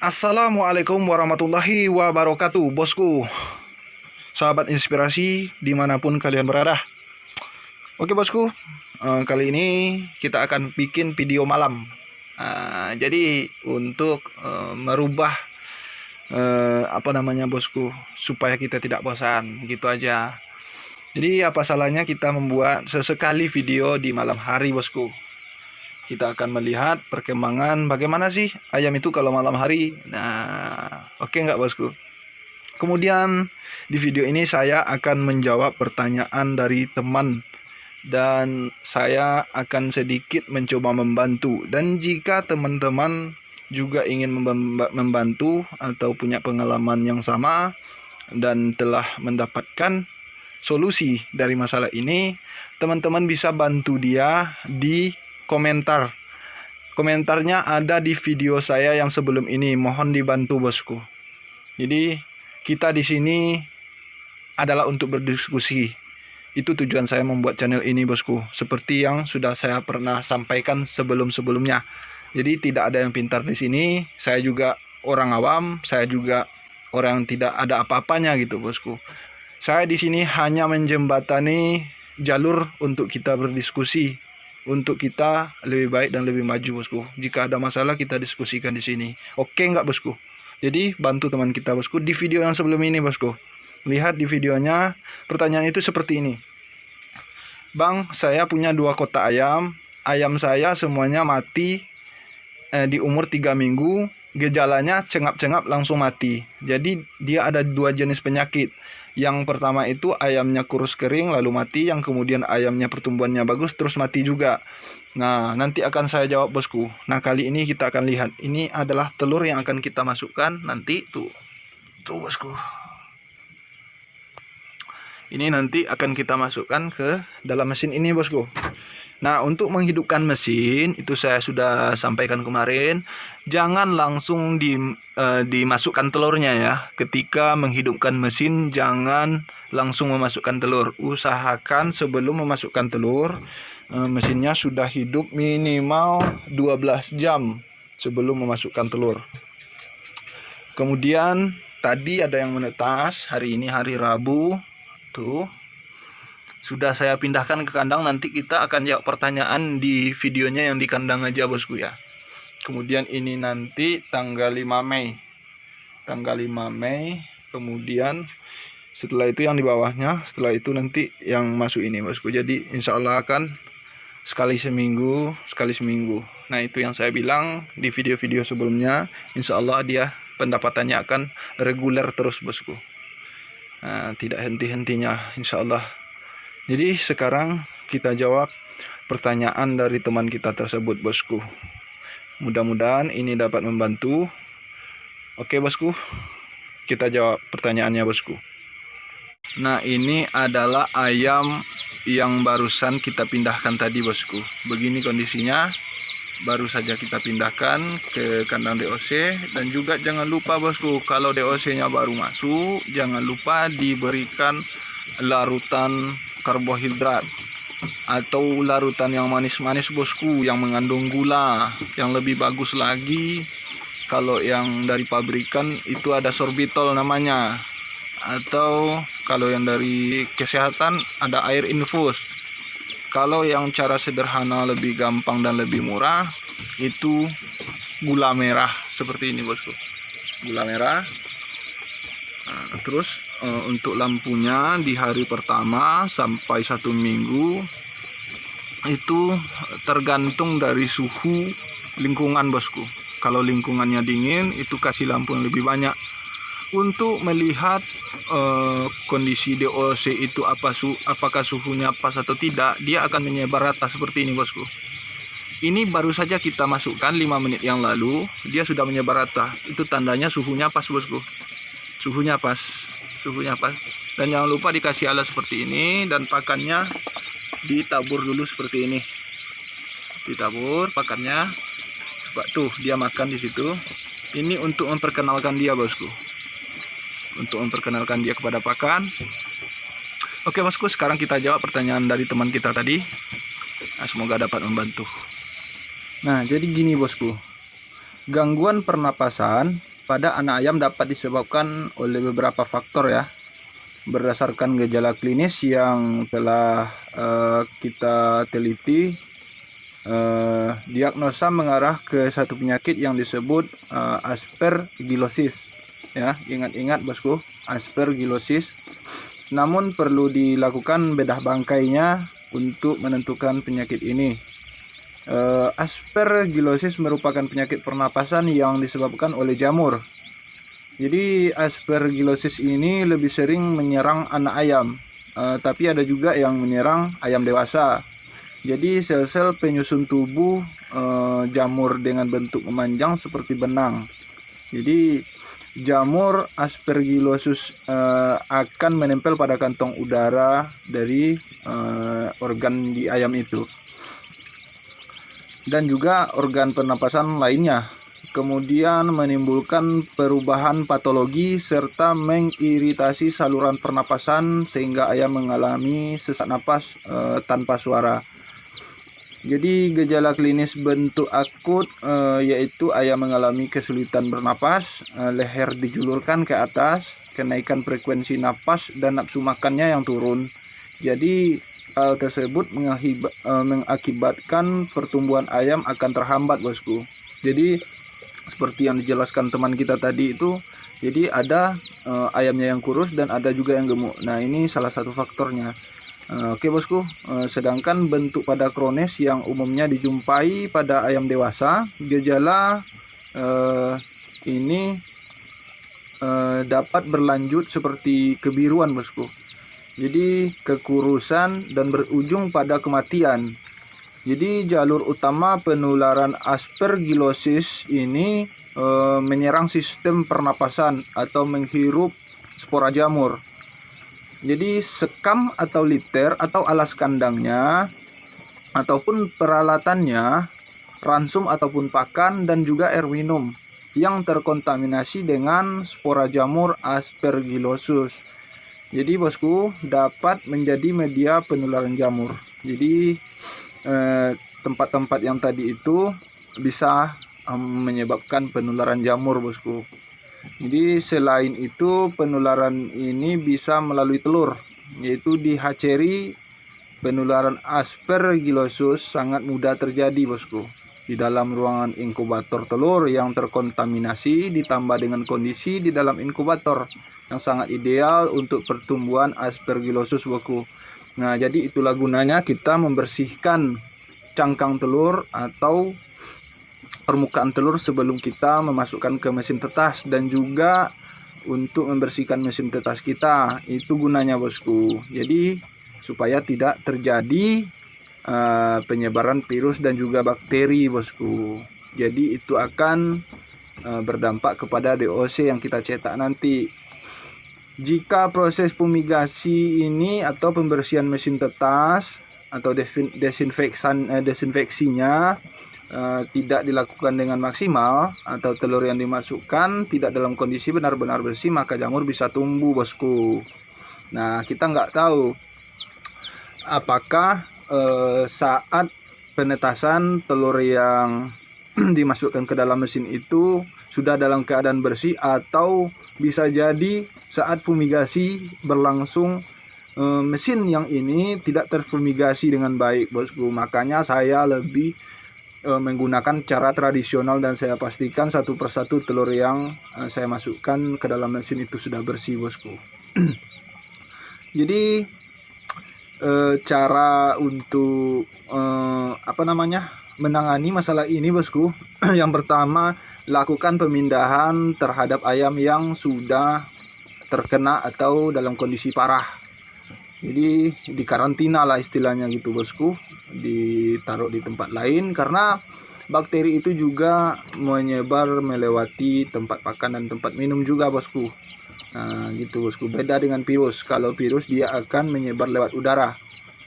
Assalamualaikum warahmatullahi wabarakatuh, bosku. Sahabat inspirasi dimanapun kalian berada. Oke bosku, kali ini kita akan bikin video malam. Jadi untuk merubah bosku, supaya kita tidak bosan, gitu aja. Jadi apa salahnya kita membuat sesekali video di malam hari, bosku. Kita akan melihat perkembangan bagaimana sih ayam itu kalau malam hari. Nah, oke nggak bosku? Kemudian di video ini saya akan menjawab pertanyaan dari teman, dan saya akan sedikit mencoba membantu. Dan jika teman-teman juga ingin membantu atau punya pengalaman yang sama dan telah mendapatkan solusi dari masalah ini, teman-teman bisa bantu dia di komentar. Komentarnya ada di video saya yang sebelum ini. Mohon dibantu bosku. Jadi kita di sini adalah untuk berdiskusi. Itu tujuan saya membuat channel ini bosku. Seperti yang sudah saya pernah sampaikan sebelum-sebelumnya. Jadi tidak ada yang pintar di sini. Saya juga orang awam. Saya juga orang yang tidak ada apa-apanya gitu bosku. Saya di sini hanya menjembatani jalur untuk kita berdiskusi, untuk kita lebih baik dan lebih maju bosku. Jika ada masalah kita diskusikan di sini. Oke nggak bosku? Jadi bantu teman kita bosku. Di video yang sebelum ini bosku, lihat di videonya, pertanyaan itu seperti ini. Bang, saya punya 2 kotak ayam. Ayam saya semuanya mati di umur 3 minggu. Gejalanya cengap-cengap langsung mati. Jadi dia ada 2 jenis penyakit. Yang pertama itu ayamnya kurus kering lalu mati. Yang kemudian ayamnya pertumbuhannya bagus terus mati juga. Nah, nanti akan saya jawab bosku. Nah, kali ini kita akan lihat. Ini adalah telur yang akan kita masukkan nanti. Tuh bosku. Ini nanti akan kita masukkan ke dalam mesin ini bosku. Nah, untuk menghidupkan mesin itu saya sudah sampaikan kemarin, jangan langsung dimasukkan telurnya ya. Ketika menghidupkan mesin jangan langsung memasukkan telur. Usahakan sebelum memasukkan telur, mesinnya sudah hidup minimal 12 jam sebelum memasukkan telur. Kemudian tadi ada yang menetas, hari ini hari Rabu. Tuh. Sudah saya pindahkan ke kandang. Nanti kita akan jawab pertanyaan di videonya yang di kandang aja bosku ya. Kemudian ini nanti tanggal 5 Mei. Tanggal 5 Mei. Kemudian setelah itu yang di bawahnya. Setelah itu nanti yang masuk ini bosku. Jadi insya Allah akan sekali seminggu. Nah, itu yang saya bilang di video-video sebelumnya. Insya Allah dia pendapatannya akan reguler terus bosku. Nah, tidak henti-hentinya insya Allah. Jadi sekarang kita jawab pertanyaan dari teman kita tersebut bosku. Mudah-mudahan ini dapat membantu. Oke bosku, kita jawab pertanyaannya bosku. Nah, ini adalah ayam yang barusan kita pindahkan tadi bosku. Begini kondisinya, baru saja kita pindahkan ke kandang DOC. Dan juga jangan lupa bosku, kalau DOC nya baru masuk, jangan lupa diberikan larutan karbohidrat atau larutan yang manis-manis bosku, yang mengandung gula. Yang lebih bagus lagi, kalau yang dari pabrikan itu ada sorbitol namanya, atau kalau yang dari kesehatan ada air infus. Kalau yang cara sederhana, lebih gampang dan lebih murah, itu gula merah seperti ini bosku, gula merah. Nah, terus untuk lampunya di hari pertama sampai 1 minggu itu tergantung dari suhu lingkungan bosku. Kalau lingkungannya dingin itu kasih lampu yang lebih banyak. Untuk melihat kondisi DOC itu apakah suhunya pas atau tidak, dia akan menyebar rata seperti ini bosku. Ini baru saja kita masukkan 5 menit yang lalu, dia sudah menyebar rata. Itu tandanya suhunya pas bosku. Suhunya pas. Dan jangan lupa dikasih alas seperti ini, dan pakannya ditabur dulu seperti ini. Ditabur pakannya. Coba tuh dia makan di situ. Ini untuk memperkenalkan dia bosku. Untuk memperkenalkan dia kepada pakan. Oke bosku, sekarang kita jawab pertanyaan dari teman kita tadi. Nah, semoga dapat membantu. Nah, jadi gini bosku. Gangguan pernapasan pada anak ayam dapat disebabkan oleh beberapa faktor ya. Berdasarkan gejala klinis yang telah kita teliti, diagnosa mengarah ke satu penyakit yang disebut aspergillosis. Ya, ingat-ingat bosku, aspergillosis. Namun perlu dilakukan bedah bangkainya untuk menentukan penyakit ini. Aspergillosis merupakan penyakit pernapasan yang disebabkan oleh jamur. Jadi aspergillosis ini lebih sering menyerang anak ayam, tapi ada juga yang menyerang ayam dewasa. Jadi sel-sel penyusun tubuh jamur dengan bentuk memanjang seperti benang. Jadi jamur aspergillosis akan menempel pada kantong udara dari organ di ayam itu, dan juga organ pernapasan lainnya. Kemudian menimbulkan perubahan patologi serta mengiritasi saluran pernapasan sehingga ayam mengalami sesak napas tanpa suara. Jadi gejala klinis bentuk akut yaitu ayam mengalami kesulitan bernapas, leher dijulurkan ke atas, kenaikan frekuensi napas dan nafsu makannya yang turun. Jadi hal tersebut mengakibatkan pertumbuhan ayam akan terhambat, bosku. Jadi seperti yang dijelaskan teman kita tadi itu, jadi ada ayamnya yang kurus dan ada juga yang gemuk. Nah, ini salah satu faktornya. Oke bosku, sedangkan bentuk pada kronis yang umumnya dijumpai pada ayam dewasa, gejala ini dapat berlanjut seperti kebiruan, bosku. Jadi kekurusan dan berujung pada kematian. Jadi jalur utama penularan aspergillosis ini menyerang sistem pernapasan atau menghirup spora jamur. Jadi sekam atau liter atau alas kandangnya ataupun peralatannya, ransum ataupun pakan, dan juga air minum yang terkontaminasi dengan spora jamur aspergillosis. Jadi bosku, dapat menjadi media penularan jamur. Jadi tempat-tempat yang tadi itu bisa menyebabkan penularan jamur, bosku. Jadi selain itu, penularan ini bisa melalui telur, yaitu di hatchery. Penularan aspergillosis sangat mudah terjadi, bosku, di dalam ruangan inkubator telur yang terkontaminasi ditambah dengan kondisi di dalam inkubator yang sangat ideal untuk pertumbuhan aspergillosis, bosku. Nah, jadi itulah gunanya kita membersihkan cangkang telur atau permukaan telur sebelum kita memasukkan ke mesin tetas, dan juga untuk membersihkan mesin tetas kita. Itu gunanya, bosku. Jadi supaya tidak terjadi penyebaran virus dan juga bakteri, bosku. Jadi itu akan berdampak kepada DOC yang kita cetak nanti. Jika proses fumigasi ini atau pembersihan mesin tetas atau desinfeksinya tidak dilakukan dengan maksimal atau telur yang dimasukkan tidak dalam kondisi benar-benar bersih, maka jamur bisa tumbuh, bosku. Nah, kita nggak tahu apakah saat penetasan telur yang dimasukkan ke dalam mesin itu sudah dalam keadaan bersih, atau bisa jadi saat fumigasi berlangsung mesin yang ini tidak terfumigasi dengan baik, bosku. Makanya saya lebih menggunakan cara tradisional, dan saya pastikan satu persatu telur yang saya masukkan ke dalam mesin itu sudah bersih, bosku. Jadi cara untuk menangani masalah ini, bosku, yang pertama, lakukan pemindahan terhadap ayam yang sudah terkena atau dalam kondisi parah. Jadi dikarantina lah istilahnya gitu, bosku, ditaruh di tempat lain, karena bakteri itu juga menyebar melewati tempat pakan dan tempat minum juga, bosku. Nah gitu, bosku, beda dengan virus. Kalau virus dia akan menyebar lewat udara,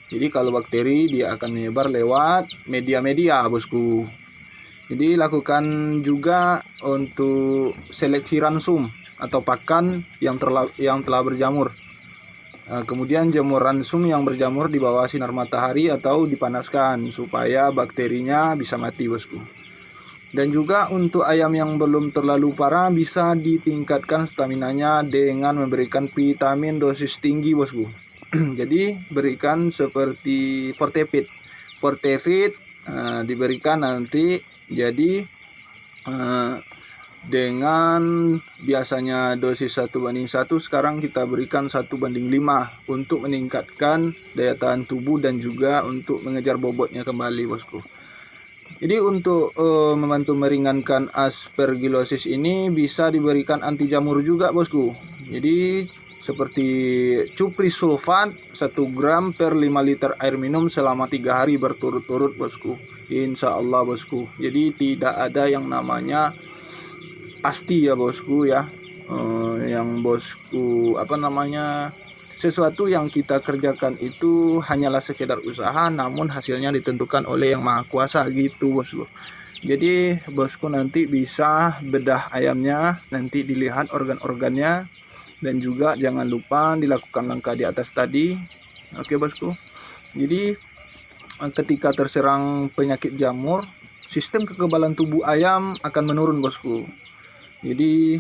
jadi kalau bakteri dia akan menyebar lewat media-media, bosku. Jadi lakukan juga untuk seleksi ransum atau pakan yang telah berjamur. Kemudian jemur ransum yang berjamur di bawah sinar matahari atau dipanaskan supaya bakterinya bisa mati, bosku. Dan juga untuk ayam yang belum terlalu parah bisa ditingkatkan staminanya dengan memberikan vitamin dosis tinggi bosku. Jadi berikan seperti Fortefit. Fortefit diberikan nanti, jadi dengan biasanya dosis 1:1, sekarang kita berikan 1:5 untuk meningkatkan daya tahan tubuh dan juga untuk mengejar bobotnya kembali bosku. Jadi untuk membantu meringankan aspergillosis ini bisa diberikan anti jamur juga bosku. Jadi seperti cupri sulfat 1 gram per 5 liter air minum selama 3 hari berturut-turut bosku. Insya Allah bosku. Jadi tidak ada yang namanya pasti ya bosku ya. Yang bosku sesuatu yang kita kerjakan itu hanyalah sekedar usaha, namun hasilnya ditentukan oleh Yang Maha Kuasa gitu bosku. Jadi bosku nanti bisa bedah ayamnya, nanti dilihat organ-organnya, dan juga jangan lupa dilakukan langkah di atas tadi. Oke bosku. Jadi ketika terserang penyakit jamur, sistem kekebalan tubuh ayam akan menurun bosku. Jadi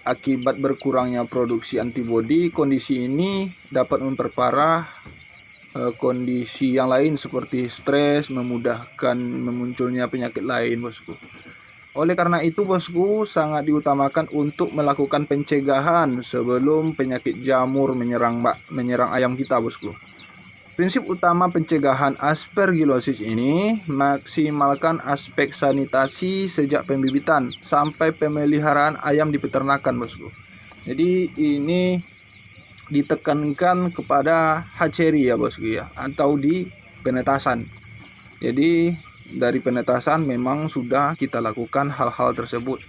akibat berkurangnya produksi antibodi, kondisi ini dapat memperparah kondisi yang lain seperti stres, memudahkan memunculnya penyakit lain bosku. Oleh karena itu bosku, sangat diutamakan untuk melakukan pencegahan sebelum penyakit jamur menyerang ayam kita bosku. Prinsip utama pencegahan aspergillosis ini, maksimalkan aspek sanitasi sejak pembibitan sampai pemeliharaan ayam di peternakan bosku. Jadi ini ditekankan kepada hatchery ya bosku ya, atau di penetasan. Jadi dari penetasan memang sudah kita lakukan hal-hal tersebut.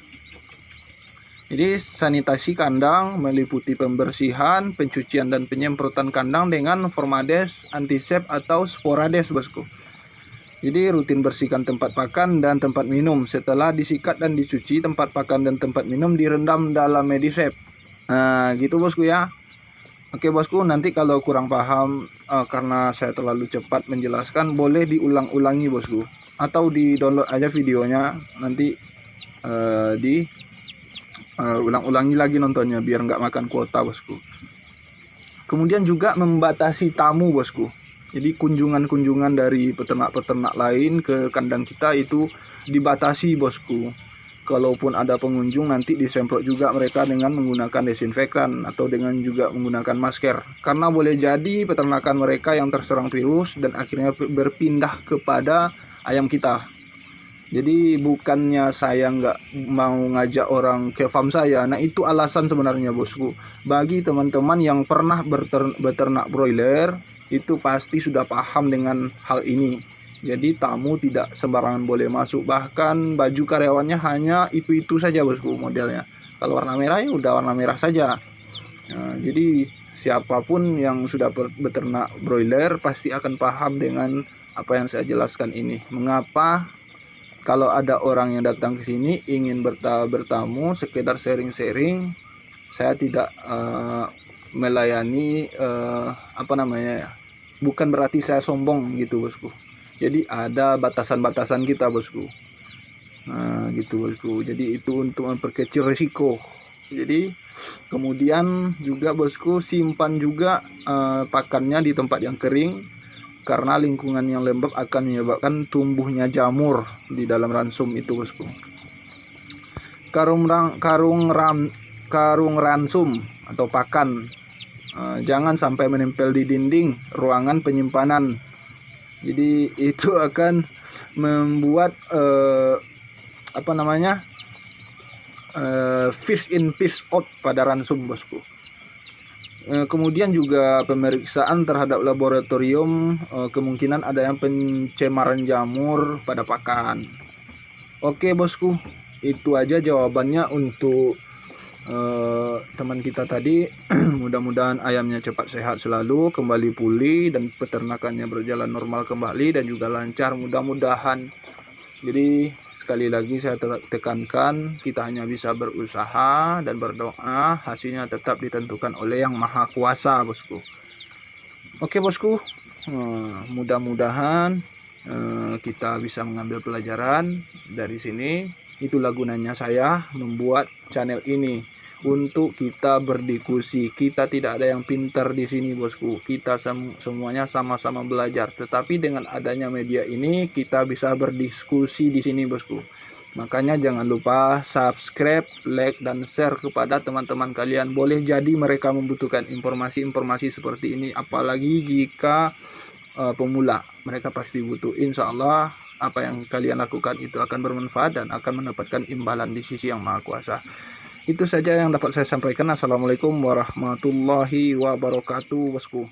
Jadi sanitasi kandang meliputi pembersihan, pencucian dan penyemprotan kandang dengan Formades, Antisep atau Sporades bosku. Jadi rutin bersihkan tempat pakan dan tempat minum. Setelah disikat dan dicuci, tempat pakan dan tempat minum direndam dalam Medisep. Nah gitu bosku ya. Oke bosku, nanti kalau kurang paham karena saya terlalu cepat menjelaskan, boleh diulang-ulangi bosku, atau di download aja videonya, nanti ulang-ulangi lagi nontonnya biar nggak makan kuota bosku. Kemudian juga membatasi tamu bosku. Jadi kunjungan-kunjungan dari peternak-peternak lain ke kandang kita itu dibatasi bosku. Kalaupun ada pengunjung, nanti disemprot juga mereka dengan menggunakan desinfektan atau dengan juga menggunakan masker. Karena boleh jadi peternakan mereka yang terserang virus dan akhirnya berpindah kepada ayam kita. Jadi bukannya saya nggak mau ngajak orang ke farm saya. Nah itu alasan sebenarnya bosku. Bagi teman-teman yang pernah beternak broiler, itu pasti sudah paham dengan hal ini. Jadi tamu tidak sembarangan boleh masuk. Bahkan baju karyawannya hanya itu saja bosku modelnya. Kalau warna merah ya udah warna merah saja. Nah, jadi siapapun yang sudah beternak broiler pasti akan paham dengan apa yang saya jelaskan ini. Mengapa kalau ada orang yang datang ke sini ingin bertamu sekedar sharing-sharing, saya tidak melayani bukan berarti saya sombong gitu bosku. Jadi ada batasan-batasan kita bosku. Nah gitu bosku. Jadi itu untuk memperkecil risiko. Jadi kemudian juga bosku, simpan juga pakannya di tempat yang kering, karena lingkungan yang lembab akan menyebabkan tumbuhnya jamur di dalam ransum itu bosku. Karung ransum atau pakan jangan sampai menempel di dinding ruangan penyimpanan. Jadi itu akan membuat fish in fish out pada ransum bosku. Kemudian juga pemeriksaan terhadap laboratorium, kemungkinan ada yang pencemaran jamur pada pakan. Oke bosku, itu aja jawabannya untuk teman kita tadi. Mudah-mudahan ayamnya cepat sehat selalu, kembali pulih, dan peternakannya berjalan normal kembali dan juga lancar mudah-mudahan. Jadi sekali lagi saya tekankan, kita hanya bisa berusaha dan berdoa, hasilnya tetap ditentukan oleh Yang Maha Kuasa bosku. Oke bosku, mudah-mudahan kita bisa mengambil pelajaran dari sini. Itulah gunanya saya membuat channel ini, untuk kita berdiskusi. Kita tidak ada yang pintar di sini, bosku. Kita semuanya sama-sama belajar. Tetapi dengan adanya media ini kita bisa berdiskusi di sini, bosku. Makanya jangan lupa subscribe, like, dan share kepada teman-teman kalian. Boleh jadi mereka membutuhkan informasi-informasi seperti ini. Apalagi jika pemula, mereka pasti butuh. Insya Allah apa yang kalian lakukan itu akan bermanfaat dan akan mendapatkan imbalan di sisi Yang Maha Kuasa. Itu saja yang dapat saya sampaikan. Assalamualaikum warahmatullahi wabarakatuh, bosku.